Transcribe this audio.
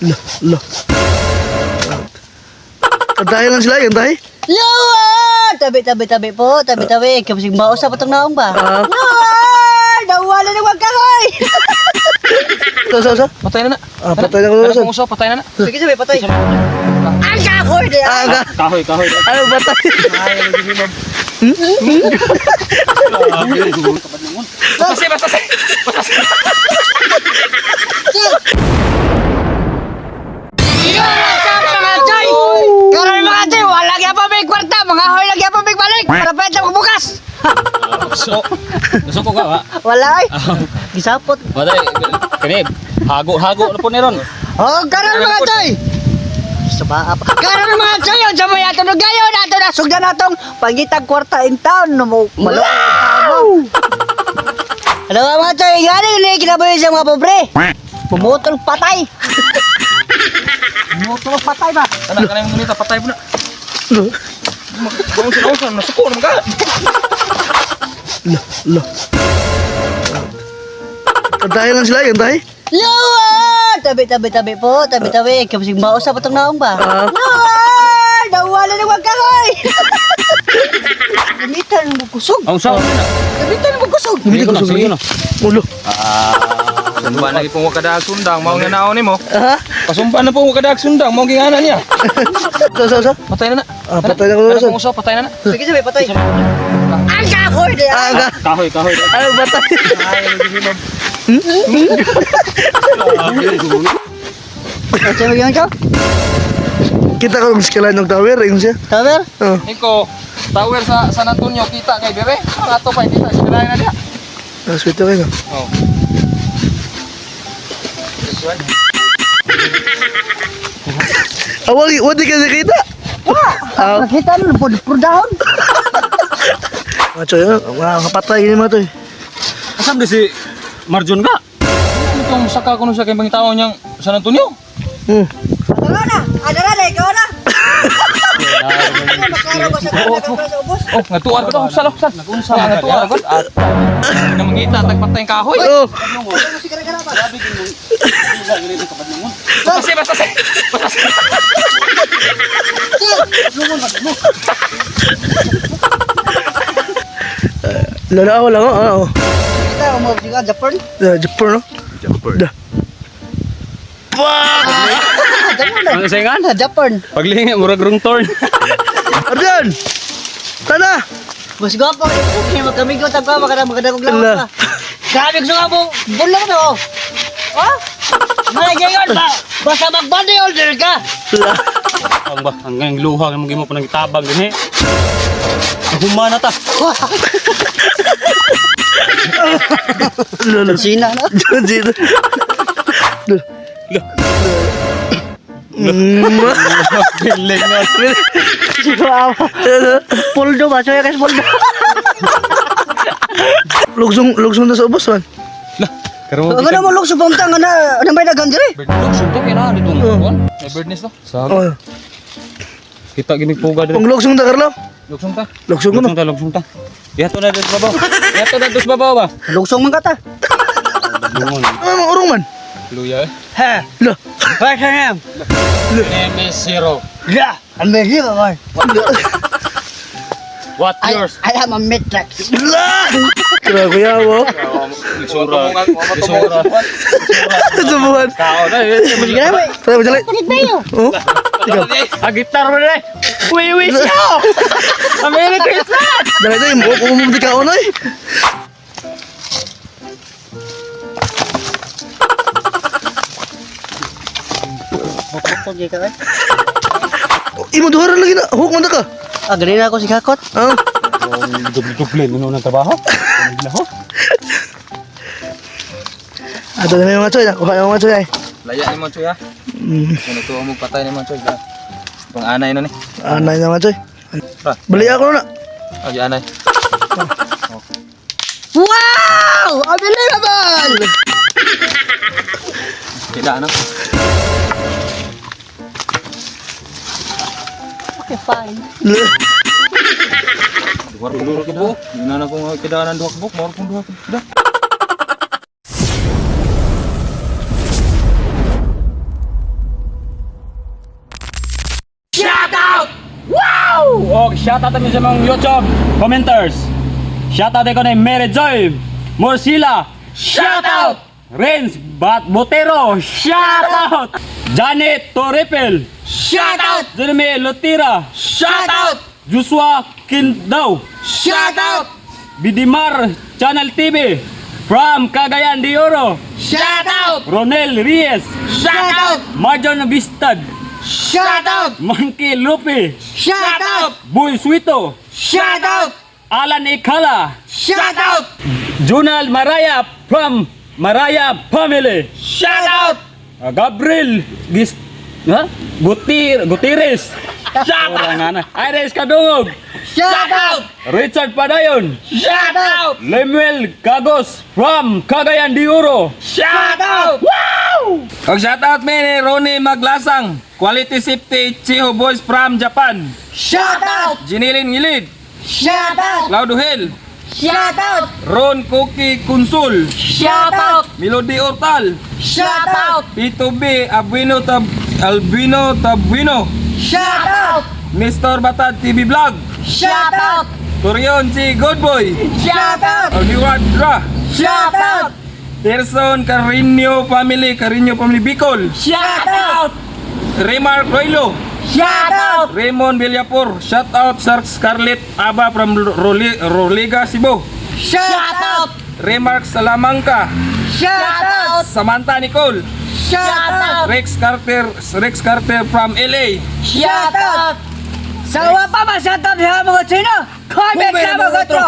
Lah. Antahin lang sila, antahin. Yawa! Tabi po, tabi. Kapasing mausa pa itong naong ba? Ah. Yawa! Nawala na wag kahoy! Sa? Patay na na. Patay na ko Ano sa. pong uso? Patay na na. Sige, sabi, patay. Ang kahoy! Aga. Kahoy. Ano patay? Basta. Karoon mga chay, wala kaya pa may kwarta, mga hoy lagi pa may balik, para pwede sa bukas. Gusto ko ka ha? Wala ay. Gisapot. Patay. Kani. Hago na po ni Ron. Oh, karoon mga chay. Sabaap. Karoon mga chay, yung sa mga tunog gayo nato na sugdan natong pangitag kwarta in town no mo malo. Hello mga chay, gani ni kinabuhi sa mga pobre. Pumutol patay. Pumutol patay ba? Anak kanay mo nita patay po na. Bawon nasuko naman ka. Lah. Antahin lang sila, antahin. Yawa! Tabi po, tabi. Kapasing mausa pa itong naong ba? Ah. Yawa! Nawala na wag kahoy! Gamitan mo kusog. Ang sa. Gamitan mo kusog. Sige na. Ulo. Sumba na ipong wakadag sundang mao nga naon nimo. Ha? Pasumba na po wakadag sundang mao gingana niya. Sa? Patay na na. Patay na ko Ano sa. pong uso? Patay na na. Sige, sabi, patay. Ang kahoy! Aga. Kahoy. Ano patay? Kasi mo yun, Chow? Kita ko ng skala ng tower, yung siya. Tower? Oh. Iko, tower sa San Antonio kita kay dire. Ang ato pa kita sa na dia. Sweet kayo. Oh. Wadi ka nakita. Nakita mo, purdahon. Macho yun, mga kapatay yun mga to eh. Asam di si Marjon ka? Ano itong saka ko sa kay pangitaon niyang San Antonio? Adara na, ikaw na. Makaraw ko sa ubos. Oh, ngatuar ko daw sal. Nagunsa ngatuar ko. At na mangita tagpatay kahoy. Oh, Basta. lalao lang oh. Kita, umabot ka, Japan. Japur no? Dah. Fuck! Ang sayangan? Japan. Paglingi murag rung torn. Arjan! Tana! Mas gwapo, kaya magkamigo tagwa, makadagog lang Ala. ka. Grabe ko nga po, bulang na oh. Oh? Malagayon ba? Basta magbandi order ka. Ang ba, ang luha ng mo pa nang itabang din eh. Humana ta. Lolo. Sina na. Sina. Piling nga. Siguro Poldo ba? Soya kas poldo. Lugsong na sa ubos man. Lah, karon Ang ganda mo lukso pamtang na may dagan diri. Lugsong to kina dito mo. May birdness to. Sa Oh. kita gini puga Pang dito. lugsong ta Carlo. Lugsong ta. Lugsong ko no. Lugsong ta. Yato na dos babaw. Yato na dos babaw ba? Luksong man kata. Lungon. Ano urong man? Luya. Ha. Lo. Ba kaya? Name is zero. Ya. Amazing ba? What yours? I am a matrix. Lah. Kira ko yawo. Isura. Subuhan. Kao na. Sige na ba? Tara mo jali. Kulit ba yun? Oh. Ah, gitar mo na eh. We wish you. A Merry Christmas. Dali tayo mo kumumudi ka onoy. Pagod ka eh. Imo duharan lagi na. Huk man ka. Agri na ako si Kakot. Ah. Duble mo ng trabaho. Ho. Ato na yung mga choy. Kuha yung mga choy ay. Laya ni mo choy ha. Ano to mo patay ni mo choy. Pang anay no ni. Anay na mga choy. Ra. Bali ako na. Agi anay. Wow! Unbelievable! Tidak ano. Okay, fine. Duwar ko duro kita. Ina na ko kidaan duha ka buk, mawar ko duha ka. Shoutout! O shoutout namin sa mga YouTube commenters. Shoutout ko na Mary Joy Morsila. Shoutout! Renz Botero. Shoutout! Janet Torrepel. Shoutout! Jeremy Lotira. Shoutout! Joshua Kindaw. Shoutout! Bidimar Channel TV. From Cagayan de Oro. Shoutout! Ronel Reyes. Shoutout! Marjon Bistad. Shoutout! Monkey Lupe. Shoutout! Boy Suito. Shoutout! Alan Ikala. Shoutout! Junal Maraya from Maraya Family. Shoutout! Gabriel Gutierrez. Shoutout! Iris Kadungog. Shoutout! Richard Padayon. Shoutout! Lemuel Cagos from Cagayan de Oro. Shoutout! Og shoutout ni Ronnie Maglasang. Quality Safety Chiho Boys from Japan. Shoutout! Jinilin Ngilid. Shoutout! Laudo Hill. Shoutout! Ron Cookie Kunsul. Shoutout! Melody Ortal. Shoutout! P2B Albino Tabuino. Shoutout! Mr. Batad TV Vlog. Shoutout! Torion si Goodboy. Shoutout! Oliwad Dra. Shoutout! Person Carino Family Bicol. Shoutout! Remar Roylo. Shoutout! Raymond Villapur. Shout out Sir Scarlett Aba from Roliga Cebu. Shoutout! Remark Salamangka. Shoutout! Samantha Nicole. Shoutout! Rex Carter from LA. Shoutout! Sa pa ba shoutout sa mga Chino? Comment na mga otro!